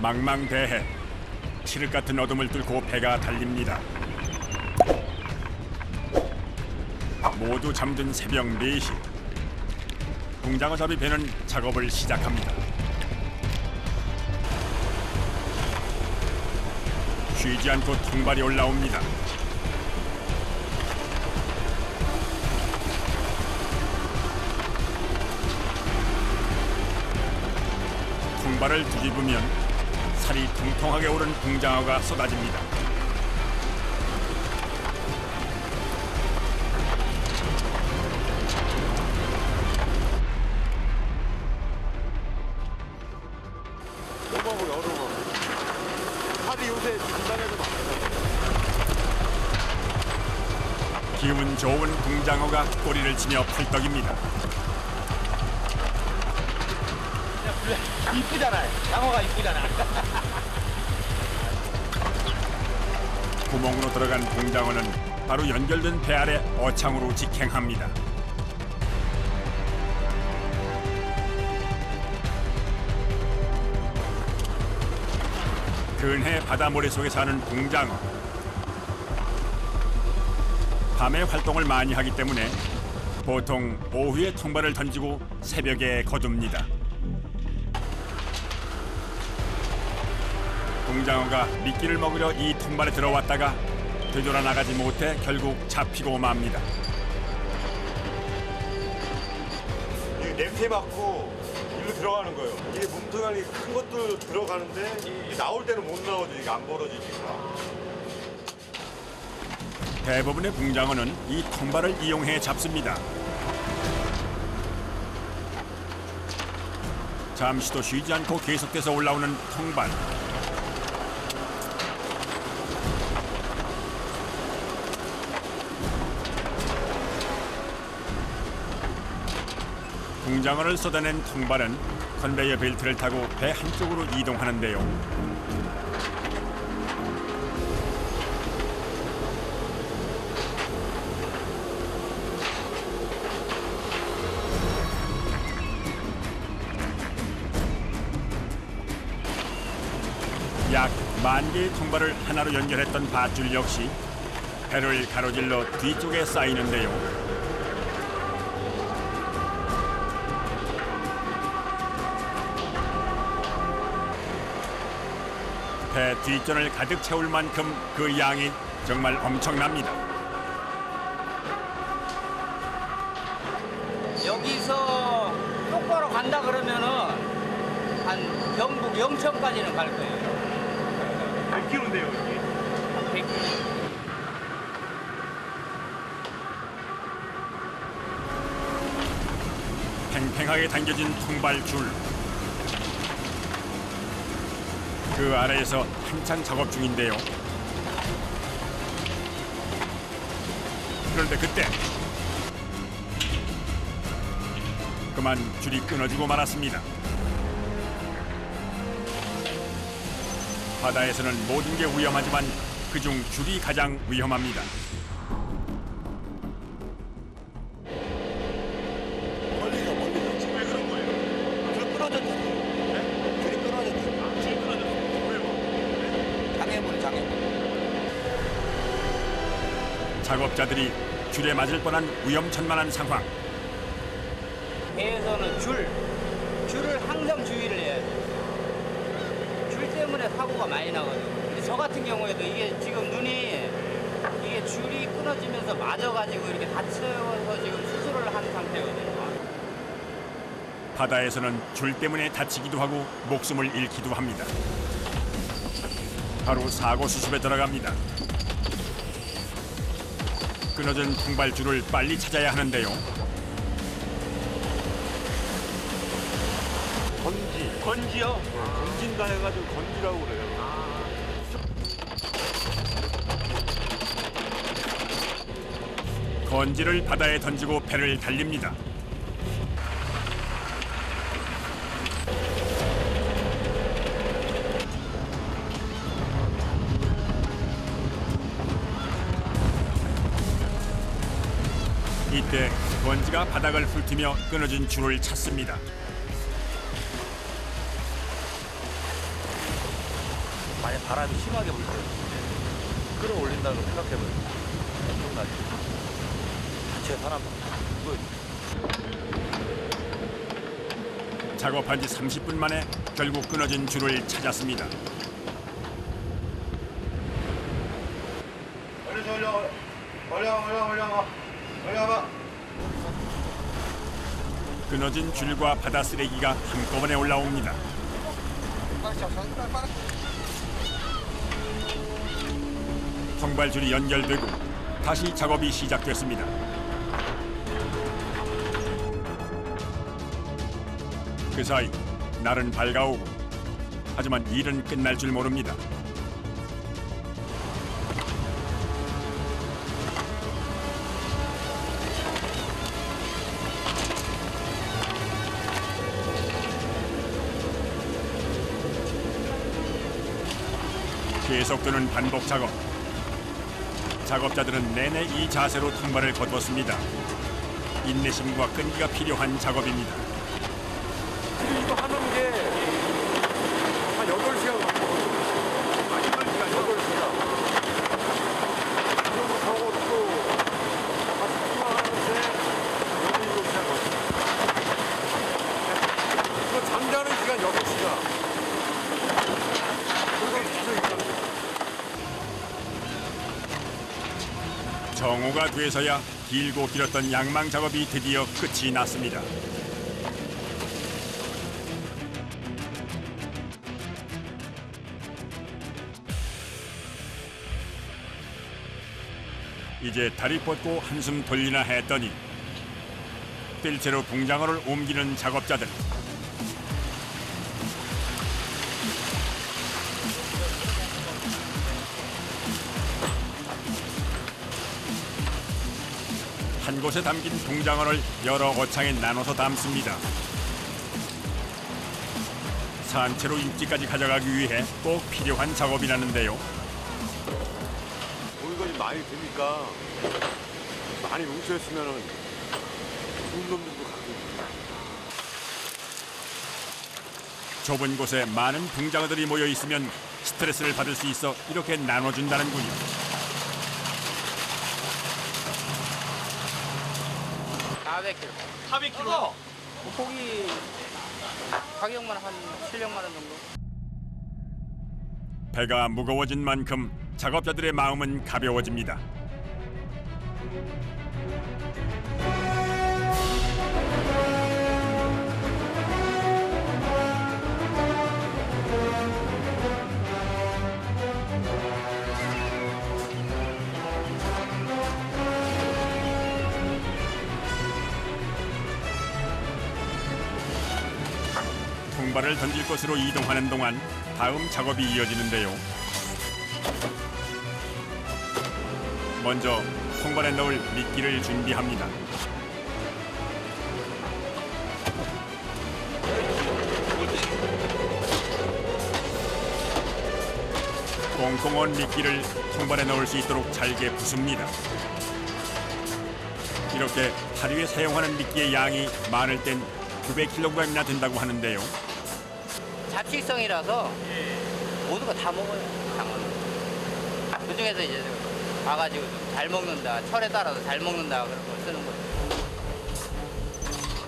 망망대해 칠흑 같은 어둠을 뚫고 배가 달립니다. 모두 잠든 새벽 4시. 붕장어 잡이 배는 작업을 시작합니다. 쉬지 않고 통발이 올라옵니다. 통발을 뒤집으면 살이 통통하게 오른 붕장어가 쏟아집니다. 너무하고 여름하고 살이 요새 중간에도 많아요. 기운 좋은 붕장어가 꼬리를 치며 풀떡입니다. 이쁘잖아요. 장어가 이쁘잖아. 구멍으로 들어간 붕장어는 바로 연결된 배 아래 어창으로 직행합니다. 근해 바다 모래 속에 사는 붕장어. 밤에 활동을 많이 하기 때문에 보통 오후에 통발을 던지고 새벽에 거둡니다. 붕장어가 미끼를 먹으려 이 통발에 들어왔다가 되돌아 나가지 못해 결국 잡히고 맙니다. 이 냄새 맡고 일로 들어가는 거예요. 이게 몸통이 큰 것도 들어가는데 이게 나올 때는 못 나오죠. 이게 안 벌어지니까. 대부분의 붕장어는 이 통발을 이용해 잡습니다. 잠시도 쉬지 않고 계속해서 올라오는 통발. 붕장어를 쏟아낸 통발은 컨베이어 벨트를 타고 배 한쪽으로 이동하는데요. 약 10,000개의 통발을 하나로 연결했던 밧줄 역시 배를 가로질러 뒤쪽에 쌓이는데요. 배 뒷전을 가득 채울 만큼 그 양이 정말 엄청납니다. 여기서 똑바로 간다 그러면은 한 경북 영천까지는 갈 거예요. 몇 킬로인데요, 이게? 한 100km. 팽팽하게 당겨진 통발줄. 그 아래에서 한창 작업 중인데요. 그런데 그때 그만 줄이 끊어지고 말았습니다. 바다에서는 모든 게 위험하지만 그중 줄이 가장 위험합니다. 멀리서. 지금 왜 그런 거예요? 줄 끊어졌잖아요. 네? 줄이 끊어졌잖아요. 줄 끊어졌어요. 왜요? 장애물. 작업자들이 줄에 맞을 뻔한 위험천만한 상황. 배에서는 줄을 항상 주의를 해야 돼요. 줄 때문에 사고가 많이 나거든요. 근데 저 같은 경우에도 이게 지금 눈이 이게 줄이 끊어지면서 맞아가지고 이렇게 다쳐서 지금 수술을 한 상태거든요. 바다에서는 줄 때문에 다치기도 하고 목숨을 잃기도 합니다. 바로 사고 수습에 들어갑니다. 끊어진 통발줄을 빨리 찾아야 하는데요. 건지요? 건진다 해가지고 건지라고 그래요. 건지를 바다에 던지고 배를 달립니다. 이때 건지가 바닥을 훑으며 끊어진 줄을 찾습니다. 만약 바람이 심하게 불 때 끌어올린다고 생각해봐요. 엄청나게. 자체 사람입니다. 작업한 지 30분 만에 결국 끊어진 줄을 찾았습니다. 올려봐. 끊어진 줄과 바다 쓰레기가 한꺼번에 올라옵니다. 통발줄이 연결되고 다시 작업이 시작됐습니다. 그 사이 날은 밝아오고 하지만 일은 끝날 줄 모릅니다. 계속되는 반복 작업. 작업자들은 내내 이 자세로 통발을 거두었습니다. 인내심과 끈기가 필요한 작업입니다. 이거 하는 게 한 8시간 걸리거든요. 8시간. 그리고 저것도 다시 투하하는데 7시간 걸려요. 이거 잠자는 시간 6시간. 정오가 돼서야 길고 길었던 양망 작업이 드디어 끝이 났습니다. 이제 다리 뻗고 한숨 돌리나 했더니 뜰채로 붕장어를 옮기는 작업자들. 한 곳에 담긴 붕장어를 여러 어창에 나눠서 담습니다. 산채로 육지까지 가져가기 위해 꼭 필요한 작업이라는데요. 고기가 좀 많이 드니까 많이 뭉쳐있으면은 좋은 놈들도 갖고 있습니다. 좁은 곳에 많은 붕장어들이 모여 있으면 스트레스를 받을 수 있어 이렇게 나눠준다는군요. 400kg. 400kg? 고기 가격만 한 700만 원 정도. 배가 무거워진 만큼 작업자들의 마음은 가벼워집니다. 통발을 던질 곳으로 이동하는 동안 다음 작업이 이어지는데요. 먼저 통발에 넣을 미끼를 준비합니다. 꽁꽁 언 미끼를 통발에 넣을 수 있도록 잘게 부숩니다. 이렇게 하루에 사용하는 미끼의 양이 많을 땐 900kg이나 된다고 하는데요. 잡식성이라서 모두가 다 먹어요. 장어는. 그중에서 이제 봐가지고 좀 잘 먹는다, 철에 따라서 잘 먹는다 그런 걸 쓰는 거죠.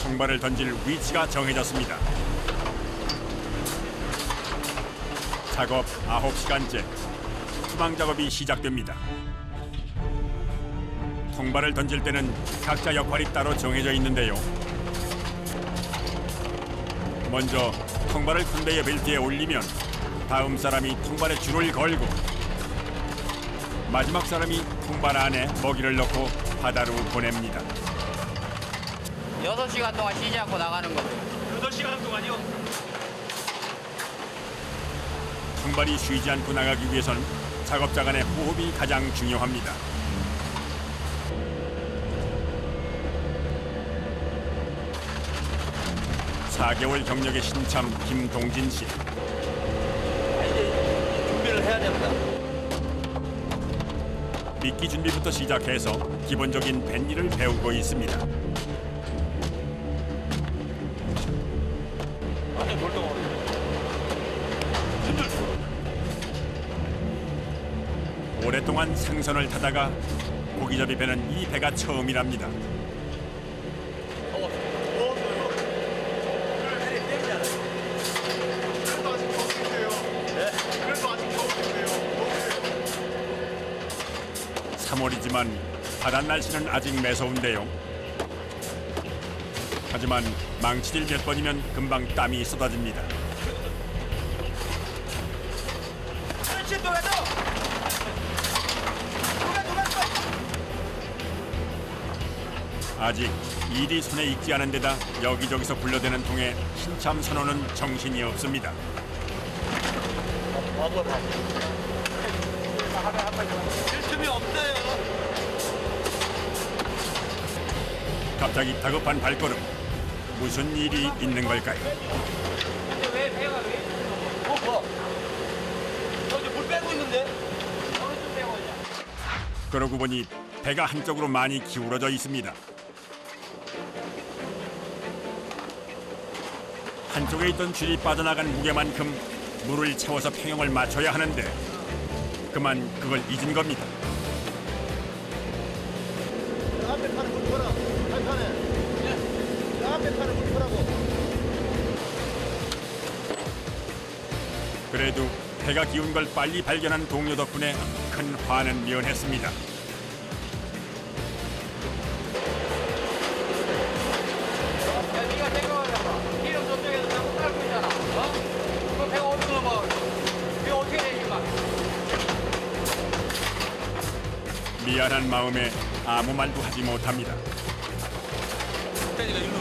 통발을 던질 위치가 정해졌습니다. 작업 9시간째. 투방 작업이 시작됩니다. 통발을 던질 때는 각자 역할이 따로 정해져 있는데요. 먼저 통발을 컨베이어 벨트에 올리면 다음 사람이 통발에 줄을 걸고 마지막 사람이 통발 안에 먹이를 넣고 바다로 보냅니다. 6시간 동안 쉬지 않고 나가는 거죠. 8시간 동안요? 통발이 쉬지 않고 나가기 위해선 작업자 간의 호흡이 가장 중요합니다. (4개월) 경력의 신참 김동진 씨. 이제 준비를 해야 됩니다. 미끼 준비부터 시작해서 기본적인 뱃일을 배우고 있습니다. 완전 돌덩어리. 힘들 오랫동안 생선을 타다가 고기잡이 배는 이 배가 처음이랍니다. 그래도 아직 겨울인데요. 3월이지만 바다 날씨는 아직 매서운데요. 하지만 망치질 몇 번이면 금방 땀이 쏟아집니다. 아직 일이 손에 익지 않은 데다 여기저기서 굴러대는 통에 신참 선호는 정신이 없습니다. 틈이 없어요. 갑자기 다급한 발걸음. 무슨 일이 있는 걸까요? 근데 왜 배가 왜 이렇게 뭐? 저 이제 물 빼고 있는데? 어느 쪽 빼고 있냐? 그러고 보니 배가 한쪽으로 많이 기울어져 있습니다. 한쪽에 있던 줄이 빠져나간 무게만큼 물을 채워서 평형을 맞춰야 하는데 그만 그걸 잊은 겁니다. 앞에 타는 물 쳐라. 한판에. 앞에 타는 물 쳐라고. 그래도 배가 기운 걸 빨리 발견한 동료 덕분에 큰 화는 면했습니다. 야, 네가 생각하려봐. 기름 저쪽에서 자꾸 깔고 있잖아. 어? 그 배가 어디서 뭐, 이거 어떻게 돼, 임마? 미안한 마음에 아무 말도 하지 못합니다. 땡이가 일로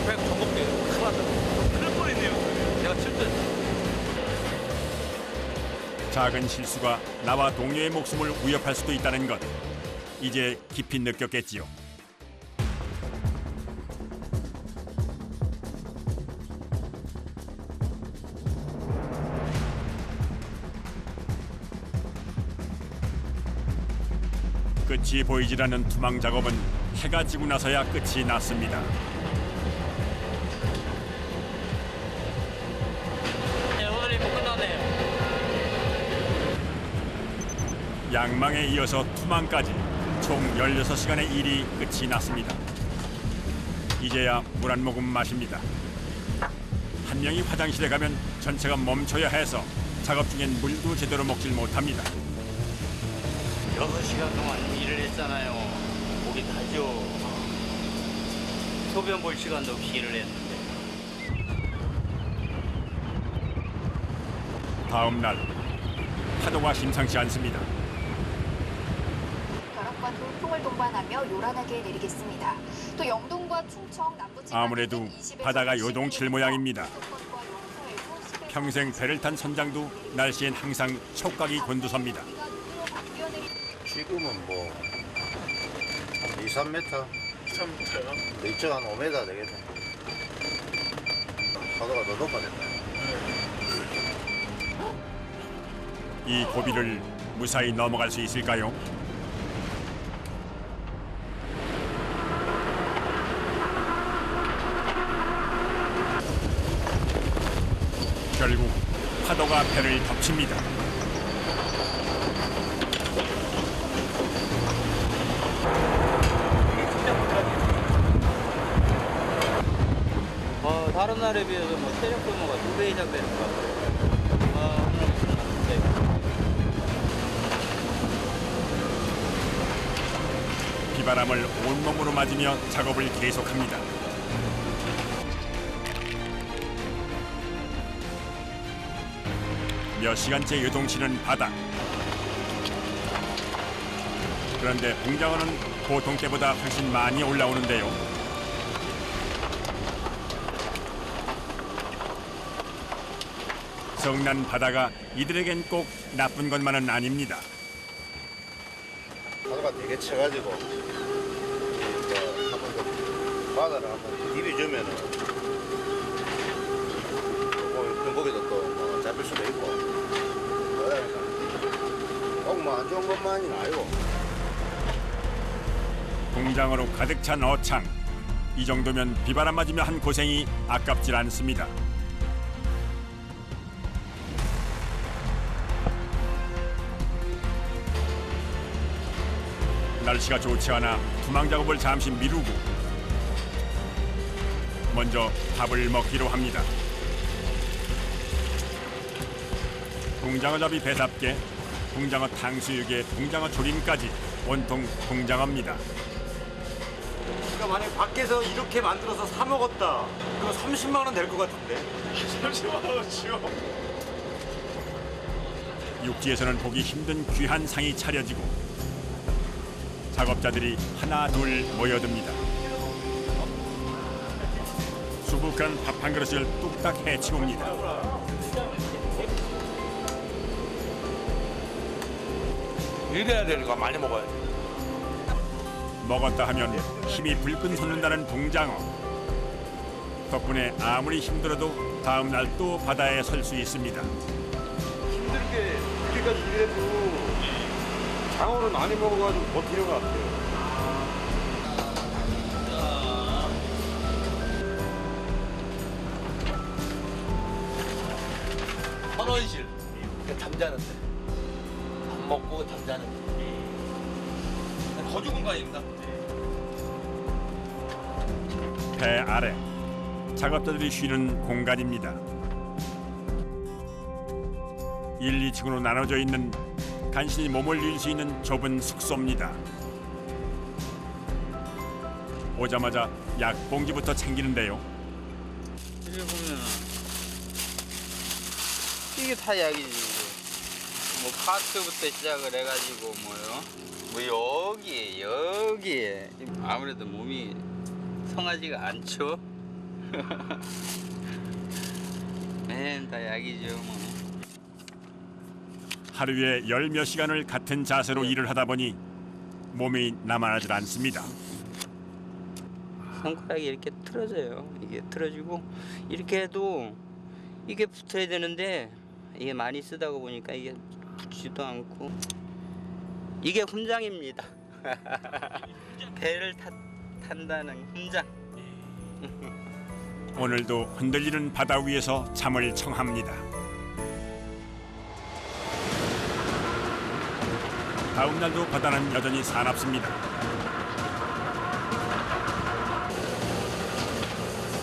배 전복돼요. 큰일 났다. 큰일 뻔했네요. 제가 칠때 작은 실수가 나와 동료의 목숨을 위협할 수도 있다는 것 이제 깊이 느꼈겠지요. 끝이 보이질 않는 투망 작업은 해가 지고 나서야 끝이 났습니다. 네, 오늘이 못 끝났네요. 양망에 이어서 투망까지 총 16시간의 일이 끝이 났습니다. 이제야 물 한 모금 마십니다. 한 명이 화장실에 가면 전체가 멈춰야 해서 작업 중엔 물도 제대로 먹질 못합니다. 6시간 동안 일을 했잖아요. 목이 타죠. 소변 볼 시간도 없이 일을 했는데. 다음 날 파도가 심상치 않습니다. 벼락과 돌풍을 동반하며 요란하게 내리겠습니다. 또 영동과 충청 남부 지방 아무래도 바다가 요동칠 모양입니다. 평생 배를 탄 선장도 날씨엔 항상 촉각이 곤두섭니다. 지금은 뭐 한 2, 3m? 3m요? 이쪽 한 5m 되겠네. 파도가 더 높아졌네. 이 고비를 무사히 넘어갈 수 있을까요? 결국 파도가 배를 덮칩니다. 다른 날에 비해서 뭐 체력 소모가 2배 이상 되는 것 같아요. 비바람을 온몸으로 맞으며 작업을 계속합니다. 몇 시간째 요동치는 바다. 그런데 봉장어는 보통 때보다 훨씬 많이 올라오는데요. 성난 바다가 이들에겐 꼭 나쁜 것만은 아닙니다. 파도가 되게 쳐가지고 한번 더 바다를 한번 디비주면은 큰 고기도 또뭐 잡힐 수도 있고 그러니까 꼭 뭐 안 좋은 것만이 아니고 봉장어로 가득 찬 어창. 이 정도면 비바람 맞으며 한 고생이 아깝질 않습니다. 날씨가 좋지 않아 투망 작업을 잠시 미루고 먼저 밥을 먹기로 합니다. 동장어잡이 배답게 동장어 탕수육에 동장어 조림까지 온통 동장어입니다. 그러니까 만약 밖에서 이렇게 만들어서 사 먹었다. 그럼 30만 원 될 것 같은데. 30만 원이요? 육지에서는 보기 힘든 귀한 상이 차려지고 작업자들이 하나 둘 모여듭니다. 수북한 밥 한 그릇을 뚝딱 해치웁니다. 이래야 되니까 많이 먹어야 돼. 먹었다 하면 힘이 불끈 솟는다는 동장어. 덕분에 아무리 힘들어도 다음 날 또 바다에 설 수 있습니다. 힘들게 이렇게까지 일해도 장어를 많이 먹어가지고 버티는 것 같아요. 헌원실. 잠자는데. 밥 먹고 잠자는데. 거주 공간입니다. 배 아래 작업자들이 쉬는 공간입니다. 1, 2층으로 나눠져 있는 간신히 몸을 쉴 수 있는 좁은 숙소입니다. 오자마자 약봉지부터 챙기는데요. 여기 보면은 이게 다 약이지. 뭐 파스부터 시작을 해가지고 뭐 여기에 아무래도 몸이 성하지가 않죠. 맨 다 약이죠 뭐. 하루에 열 몇 시간을 같은 자세로 일을 하다 보니 몸이 남아나질 않습니다. 손가락이 이렇게 틀어져요. 이게 틀어지고 이렇게 해도 이게 붙어야 되는데 이게 많이 쓰다가 보니까 이게 붙지도 않고 이게 훈장입니다. 배를 탄다는 훈장. 오늘도 흔들리는 바다 위에서 잠을 청합니다. 다음 날도 바다는 여전히 사납습니다.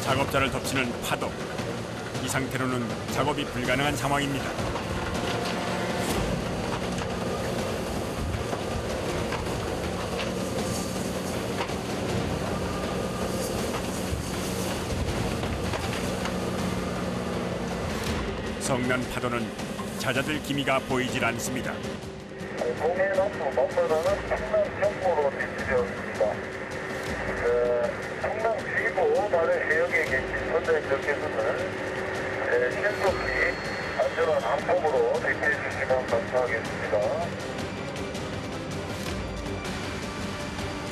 작업자를 덮치는 파도. 이 상태로는 작업이 불가능한 상황입니다. 성난 파도는 잦아들 기미가 보이질 않습니다. 동해남부 먼바다는 풍랑경보로 배치되었습니다. 풍랑주의보 발효 해역에 계신 선장님들께서는 신속히 안전한 항법으로 대피해 주시면 감사하겠습니다.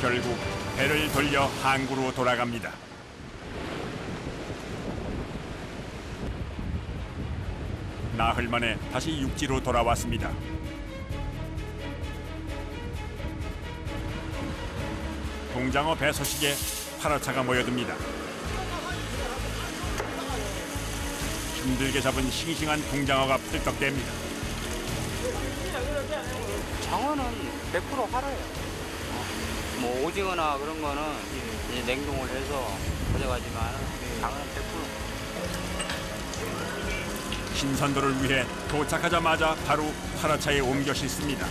결국 배를 돌려 항구로 돌아갑니다. 나흘 만에 다시 육지로 돌아왔습니다. 동장어 배 소식에 파라차가 모여듭니다. 힘들게 잡은 싱싱한 동장어가 펄떡댑니다. 장어는 100% 활아요. 뭐 오징어나 그런 거는 이제 냉동을 해서 가져가지만 장어는 100%. 신선도를 위해 도착하자마자 바로 파라차에 옮겨 싣습니다.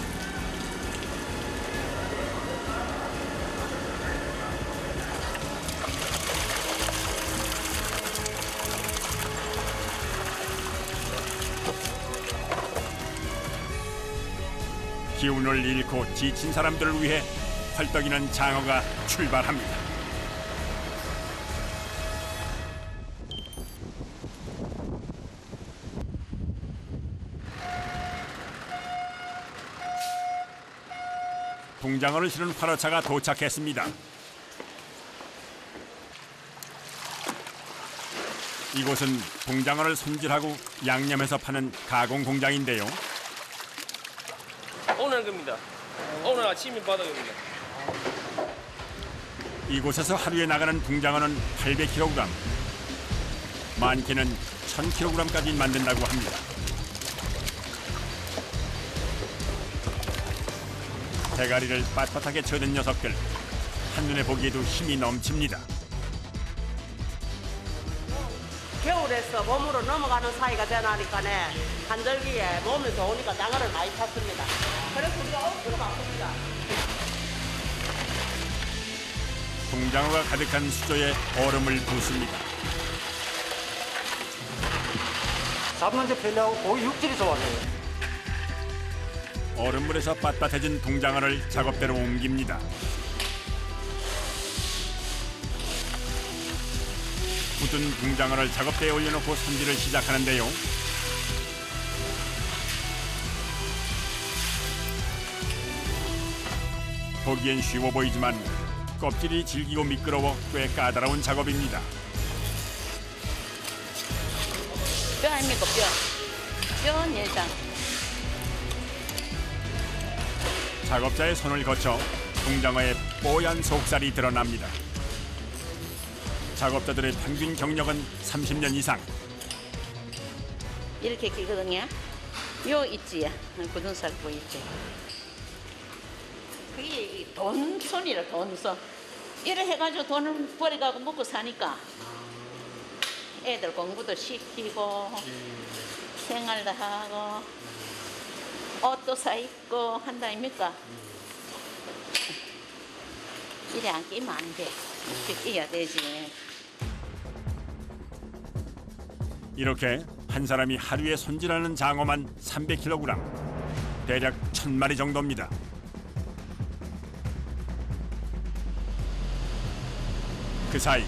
기운을 잃고 지친 사람들을 위해 펄떡이는 장어가 출발합니다. 동장어를 실은 파라차가 도착했습니다. 이곳은 동장어를 손질하고 양념해서 파는 가공 공장인데요. 오늘 겁니다. 오늘 아침에 바닥입니다. 이곳에서 하루에 나가는 동장어는 800kg, 많게는 1000kg까지 만든다고 합니다. 대가리를 빳빳하게 쳐든 녀석들. 한눈에 보기에도 힘이 넘칩니다. 겨울에서 몸으로 넘어가는 사이가 되나니까네 한절기에 몸이 좋으니까 장어를 많이 탔습니다. 그래서 우리가 억수로 바쁩니다. 동장어가 가득한 수조에 얼음을 붓습니다. 잡는데 편리하고 고기 육질이 좋아요. 얼음물에서 빳빳해진 동장어를 작업대로 옮깁니다. 굳은 동장어를 작업대에 올려놓고 손질을 시작하는데요. 보기엔 쉬워 보이지만 껍질이 질기고 미끄러워 꽤 까다로운 작업입니다. 뼈 아닙니까, 뼈? 뼈 내장. 작업자의 손을 거쳐 동장어의 뽀얀 속살이 드러납니다. 작업자들의 평균 경력은 30년 이상. 이렇게 끼거든요. 요 있지, 굳은 살 보이지. 그게 돈손이라 돈손. 이래 해가지고 돈을 벌어가고 먹고 사니까 애들 공부도 시키고 생활도 하고 옷도 사 입고 한다 아닙니까? 이래 안 끼면 안 돼. 이렇게 끼야 되지. 이렇게 한 사람이 하루에 손질하는 장어만 300kg, 대략 1000마리 정도입니다. 그 사이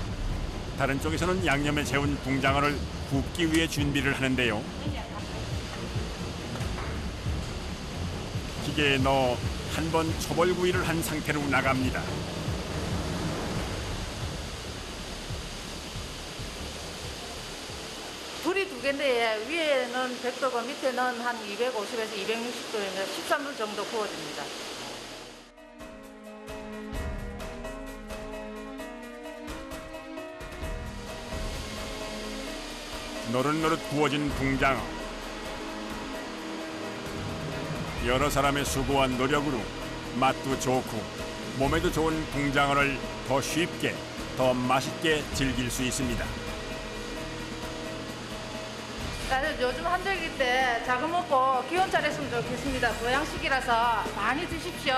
다른 쪽에서는 양념에 재운 동장어를 굽기 위해 준비를 하는데요. 기계에 넣어 한 번 초벌구이를 한 상태로 나갑니다. 불이 두 개인데 위에는 100도고 밑에는 한 250에서 260도입니다. 13분 정도 구워집니다. 노릇노릇 구워진 동장어. 여러 사람의 수고와 노력으로 맛도 좋고 몸에도 좋은 동장어를 더 쉽게, 더 맛있게 즐길 수 있습니다. 요즘 한절기 때 작은 먹고 기운차 냈으면 좋겠습니다. 보양식이라서 많이 드십시오.